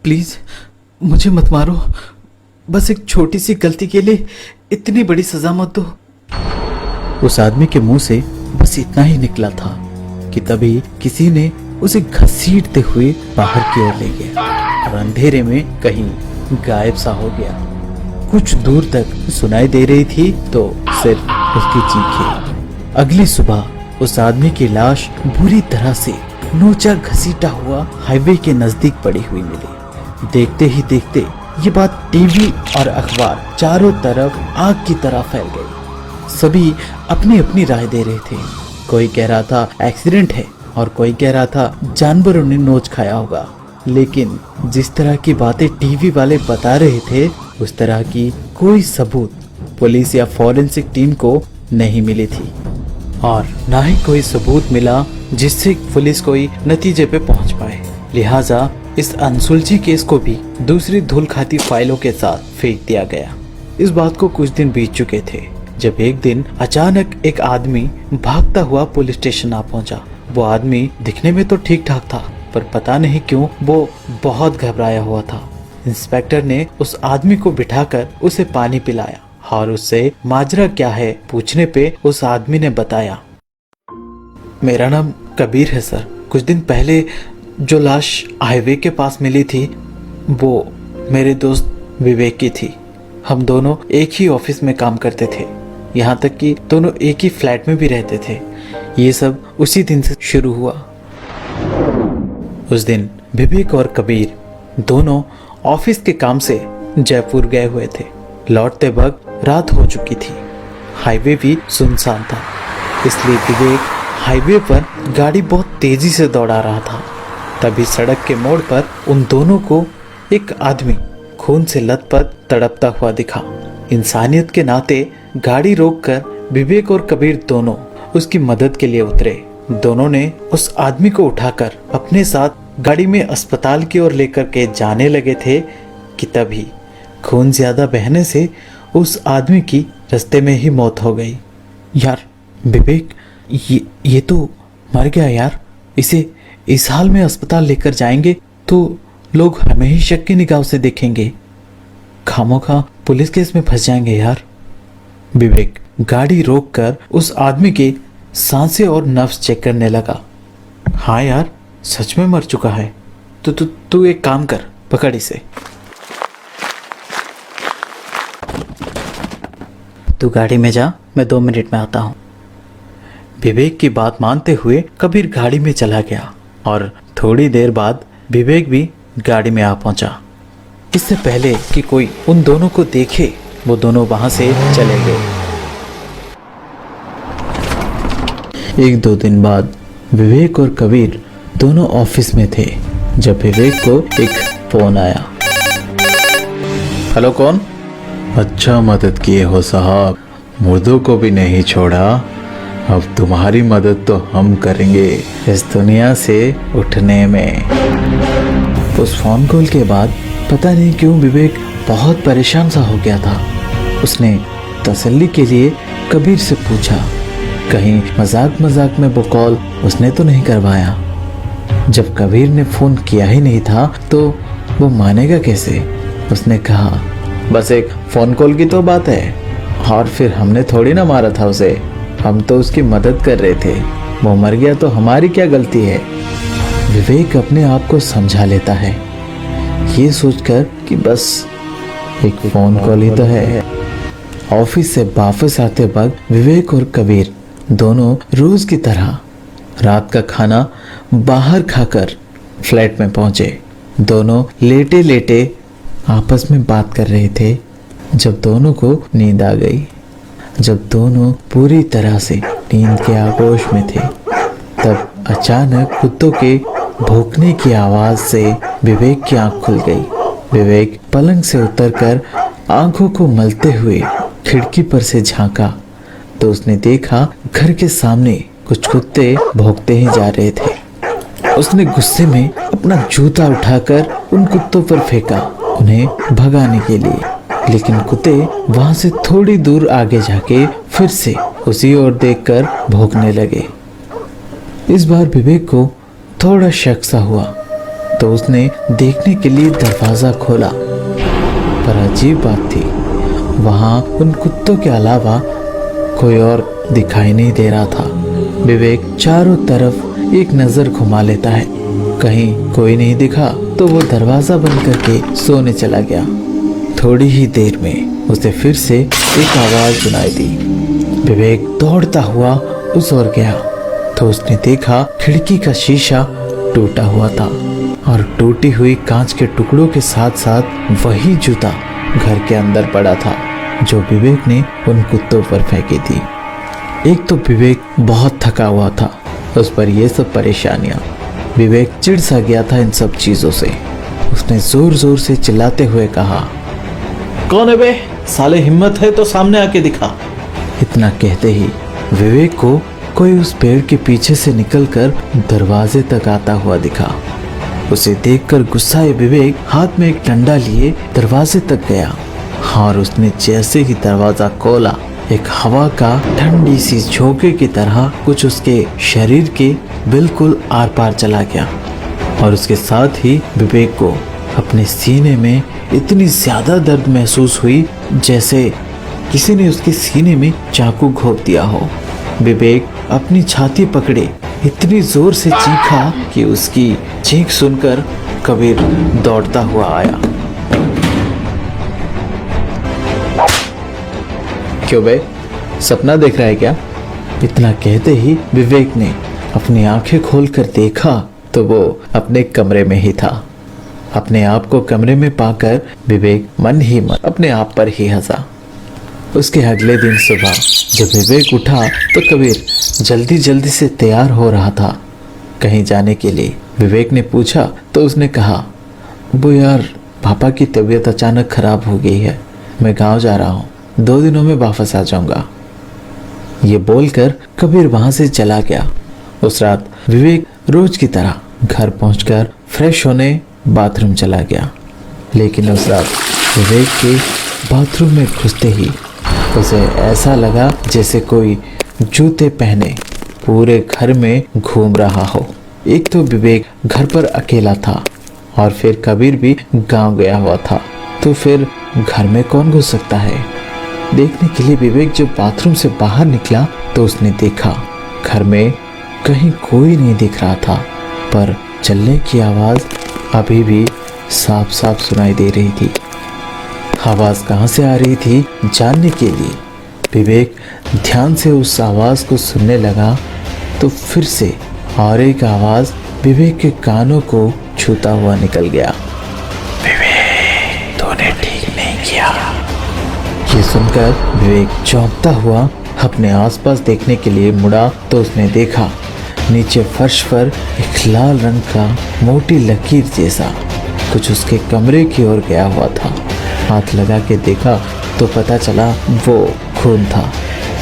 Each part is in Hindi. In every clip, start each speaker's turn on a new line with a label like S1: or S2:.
S1: प्लीज मुझे मत मारो, बस एक छोटी सी गलती के लिए इतनी बड़ी सजा मत दो। उस आदमी के मुंह से बस इतना ही निकला था कि तभी किसी ने उसे घसीटते हुए बाहर की ओर ले गया और अंधेरे में कहीं गायब सा हो गया। कुछ दूर तक सुनाई दे रही थी तो सिर्फ उसकी चीखें। अगली सुबह उस आदमी की लाश बुरी तरह से नोचा घसीटा हुआ हाईवे के नजदीक पड़ी हुई मिली। देखते ही देखते ये बात टीवी और अखबार चारों तरफ आग की तरह फैल गई। सभी अपनी अपनी राय दे रहे थे। कोई कह रहा था एक्सीडेंट है और कोई कह रहा था जानवरों ने नोच खाया होगा। लेकिन जिस तरह की बातें टीवी वाले बता रहे थे उस तरह की कोई सबूत पुलिस या फॉरेंसिक टीम को नहीं मिली थी और ना ही कोई सबूत मिला जिससे पुलिस कोई नतीजे पे पहुंच पाए। लिहाजा इस अनसुलझे केस को भी दूसरी धूल खाती फाइलों के साथ फेंक दिया गया। इस बात को कुछ दिन बीत चुके थे जब एक दिन अचानक एक आदमी भागता हुआ पुलिस स्टेशन आ पहुंचा। वो आदमी दिखने में तो ठीक ठाक था पर पता नहीं क्यों वो बहुत घबराया हुआ था। इंस्पेक्टर ने उस आदमी को बिठाकर उसे पानी पिलाया और उससे माजरा क्या है पूछने पे उस आदमी ने बताया, मेरा नाम कबीर है सर। कुछ दिन पहले जो लाश हाईवे के पास मिली थी वो मेरे दोस्त विवेक की थी। हम दोनों एक ही ऑफिस में काम करते थे, यहाँ तक कि दोनों एक ही फ्लैट में भी रहते थे। ये सब उसी दिन से शुरू हुआ। उस दिन विवेक और कबीर दोनों ऑफिस के काम से जयपुर गए हुए थे। लौटते वक्त रात हो चुकी थी। हाईवे भी सुनसान था, इसलिए विवेक हाईवे पर गाड़ी बहुत तेजी से दौड़ा रहा था। तभी सड़क के मोड़ पर उन दोनों को एक आदमी खून से लथपथ तड़पता हुआ दिखा। इंसानियत के नाते गाड़ी रोककर विवेक और कबीर दोनों उसकी मदद के लिए उतरे। दोनों ने उस आदमी को उठाकर अपने साथ गाड़ी में अस्पताल की ओर लेकर के जाने लगे थे कि तभी खून ज्यादा बहने से उस आदमी की रास्ते में ही मौत हो गई। यार विवेक, ये तो मर गया यार। इसे इस हाल में अस्पताल लेकर जाएंगे तो लोग हमें ही शक की निगाह से देखेंगे। खामोखा पुलिस केस में फंस जाएंगे यार। विवेक गाड़ी रोककर उस आदमी के सांसें और नब्ज चेक करने लगा। हाँ यार, सच में मर चुका है। तू एक काम कर, पकड़ इसे। तू गाड़ी में जा, मैं 2 मिनट में आता हूँ। विवेक की बात मानते हुए कबीर गाड़ी में चला गया और थोड़ी देर बाद विवेक भी गाड़ी में आ पहुंचा। इससे पहले कि कोई उन दोनों को देखे वो दोनों वहां से चले गए। 1-2 दिन बाद विवेक और कबीर दोनों ऑफिस में थे जब विवेक को एक फोन आया। हेलो, कौन?
S2: अच्छा मदद किए हो साहब, मुर्दों को भी नहीं छोड़ा। अब तुम्हारी मदद तो हम करेंगे
S1: इस दुनिया से उठने में। उस फोन कॉल के बाद पता नहीं क्यों विवेक बहुत परेशान सा हो गया था। उसने तसल्ली के लिए कबीर से पूछा कहीं मजाक मजाक में वो कॉल उसने तो नहीं करवाया। जब कबीर ने फोन किया ही नहीं था तो वो मानेगा कैसे। उसने कहा, बस एक फोन कॉल की तो बात है और फिर हमने थोड़ी ना मारा था उसे, हम तो उसकी मदद कर रहे थे। वो मर गया तो हमारी क्या गलती है। विवेक अपने आप को समझा लेता है ये सोचकर कि बस एक फोन कॉल ही तो है। ऑफिस से वापस आते वक्त विवेक और कबीर दोनों रोज की तरह रात का खाना बाहर खाकर फ्लैट में पहुंचे। दोनों लेटे लेटे आपस में बात कर रहे थे जब दोनों को नींद आ गई। जब दोनों पूरी तरह से नींद के आगोश में थे तब अचानक कुत्तों के भौंकने की आवाज से विवेक की आंख खुल गई। विवेक पलंग से उतरकर आंखों को मलते हुए खिड़की पर से झांका तो उसने देखा घर के सामने कुछ कुत्ते भौंकते ही जा रहे थे। उसने गुस्से में अपना जूता उठाकर उन कुत्तों पर फेंका उन्हें भगाने के लिए, लेकिन कुत्ते वहां से थोड़ी दूर आगे जाके फिर से उसी ओर देखकर भौंकने लगे। इस बार विवेक को थोड़ा शक सा हुआ तो उसने देखने के लिए दरवाजा खोला। पर अजीब बात थी, वहां उन कुत्तों के अलावा कोई और दिखाई नहीं दे रहा था। विवेक चारों तरफ एक नजर घुमा लेता है, कहीं कोई नहीं दिखा तो वो दरवाजा बंद करके सोने चला गया। थोड़ी ही देर में उसे फिर से एक आवाज सुनाई दी। विवेक दौड़ता हुआ उस ओर गया तो उसने देखा खिड़की का शीशा टूटा हुआ था और टूटी हुई कांच के टुकड़ों के साथ साथ वही जूता घर के अंदर पड़ा था जो विवेक ने उन कुत्तों पर फेंकी थी। एक तो विवेक बहुत थका हुआ था, उस पर ये सब परेशानियां। विवेक चिढ़ सा गया था इन सब चीजों से। उसने जोर जोर से चिल्लाते हुए कहा, कौन है बे? साले हिम्मत है तो सामने आके दिखा। इतना कहते ही विवेक को कोई उस पेड़ के पीछे से निकलकर दरवाजे तक आता हुआ दिखा। उसे देखकर गुस्साए विवेक हाथ में एक डंडा लिए दरवाजे तक गया और उसने जैसे ही दरवाजा खोला, एक हवा का ठंडी सी झोंके की तरह कुछ उसके शरीर के बिल्कुल आर पार चला गया और उसके साथ ही विवेक को अपने सीने में इतनी ज्यादा दर्द महसूस हुई जैसे किसी ने उसके सीने में चाकू घोंप दिया हो। विवेक अपनी छाती पकड़े इतनी जोर से चीखा कि उसकी चीख सुनकर कबीर दौड़ता हुआ आया। क्यों बे, सपना देख रहा है क्या? इतना कहते ही विवेक ने अपनी आंखें खोलकर देखा तो वो अपने कमरे में ही था। अपने आप को कमरे में पाकर विवेक मन ही मन अपने आप पर ही हंसा। उसके अगले दिन सुबह जब विवेक उठा तो कबीर जल्दी जल्दी से तैयार हो रहा था कहीं जाने के लिए। विवेक ने पूछा तो उसने कहा, वो यार पापा की तबीयत अचानक खराब हो गई है, मैं गांव जा रहा हूँ, 2 दिनों में वापस आ जाऊंगा। ये बोलकर कबीर वहां से चला गया। उस रात विवेक रोज की तरह घर पहुंचकर फ्रेश होने बाथरूम चला गया, लेकिन उस रात विवेक के बाथरूम में घुसते ही उसे ऐसा लगा जैसे कोई जूते पहने पूरे घर में घूम रहा हो। एक तो विवेक घर पर अकेला था और फिर कबीर भी गांव गया हुआ था, तो फिर घर में कौन घुस सकता है? देखने के लिए विवेक जब बाथरूम से बाहर निकला तो उसने देखा घर में कहीं कोई नहीं दिख रहा था, पर चलने की आवाज अभी भी साफ साफ सुनाई दे रही थी। आवाज कहां से आ रही थी जानने के लिए विवेक ध्यान से उस आवाज को सुनने लगा तो फिर से और एक आवाज विवेक के कानों को छूता हुआ निकल गया, विवेक तूने ठीक नहीं किया। ये सुनकर विवेक चौंकता हुआ अपने आसपास देखने के लिए मुड़ा तो उसने देखा नीचे फर्श पर एक लाल रंग का मोटी लकीर जैसा कुछ उसके कमरे की ओर गया हुआ था। हाथ लगा के देखा तो पता चला वो खून था।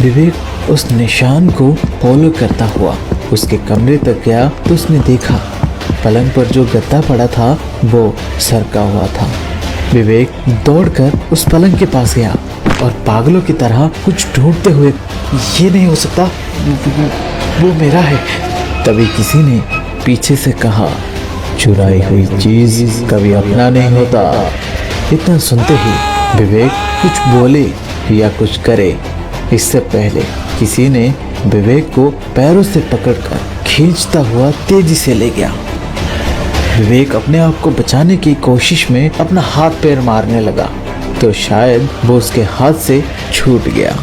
S1: विवेक उस निशान को फॉलो करता हुआ उसके कमरे तक गया तो उसने देखा पलंग पर जो गद्दा पड़ा था वो सरका हुआ था। विवेक दौड़कर उस पलंग के पास गया और पागलों की तरह कुछ ढूंढते हुए, ये नहीं हो सकता, वो मेरा है। तभी किसी ने पीछे से कहा, चुराई हुई चीज कभी अपना नहीं होता। इतना सुनते ही विवेक कुछ बोले या कुछ करे इससे पहले किसी ने विवेक को पैरों से पकड़कर खींचता हुआ तेजी से ले गया। विवेक अपने आप को बचाने की कोशिश में अपना हाथ पैर मारने लगा तो शायद वो उसके हाथ से छूट गया।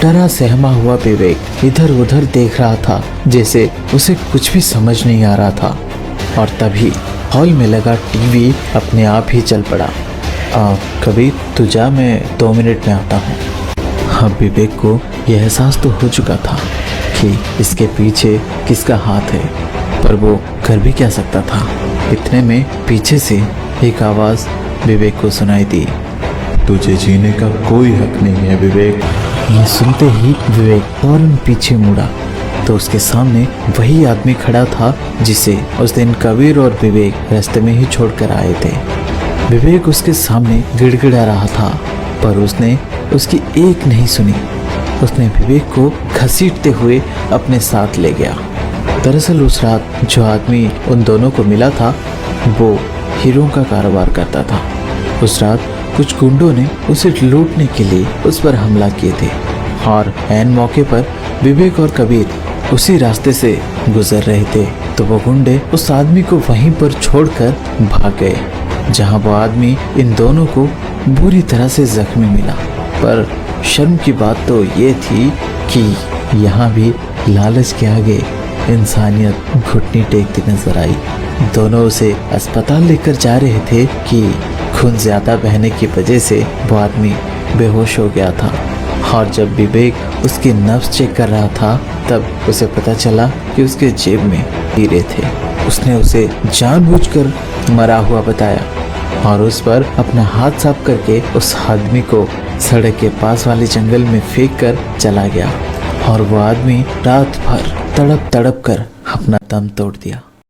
S1: डरा सहमा हुआ विवेक इधर उधर देख रहा था जैसे उसे कुछ भी समझ नहीं आ रहा था और तभी हॉल में लगा टीवी अपने आप ही चल पड़ा। कबीर तू जा, मैं 2 मिनट में आता हूँ। अब विवेक को यह एहसास तो हो चुका था कि इसके पीछे किसका हाथ है, पर वो कर भी क्या सकता था। इतने में पीछे से एक आवाज विवेक को सुनाई दी,
S2: तुझे जीने का कोई हक नहीं है विवेक।
S1: ये सुनते ही विवेक फौरन पीछे मुड़ा तो उसके सामने वही आदमी खड़ा था जिसे उस दिन कबीर और विवेक रास्ते में ही छोड़कर आए थे। विवेक उसके सामने गिड़गिड़ा रहा था पर उसने उसकी एक नहीं सुनी। उसने विवेक को घसीटते हुए अपने साथ ले गया। दरअसल उस रात जो आदमी उन दोनों को मिला था वो हीरों का कारोबार करता था। उस रात कुछ गुंडों ने उसे लूटने के लिए उस पर हमला किए थे और ऐन मौके पर विवेक और कबीर उसी रास्ते से गुजर रहे थे तो वो गुंडे उस आदमी को वहीं पर छोड़कर भाग गए, जहां वो आदमी इन दोनों को बुरी तरह से जख्मी मिला। पर शर्म की बात तो ये थी कि यहाँ भी लालच के आगे इंसानियत घुटनी टेकती नजर आई। दोनों उसे अस्पताल लेकर जा रहे थे कि खून ज्यादा बहने की वजह से वो आदमी बेहोश हो गया था और जब विवेक उसकी नब्ज चेक कर रहा था तब उसे पता चला कि उसके जेब में हीरे थे। उसने उसे जानबूझकर मरा हुआ बताया और उस पर अपना हाथ साफ करके उस आदमी को सड़क के पास वाले जंगल में फेंक कर चला गया और वो आदमी रात भर तड़प तड़प कर अपना दम तोड़ दिया।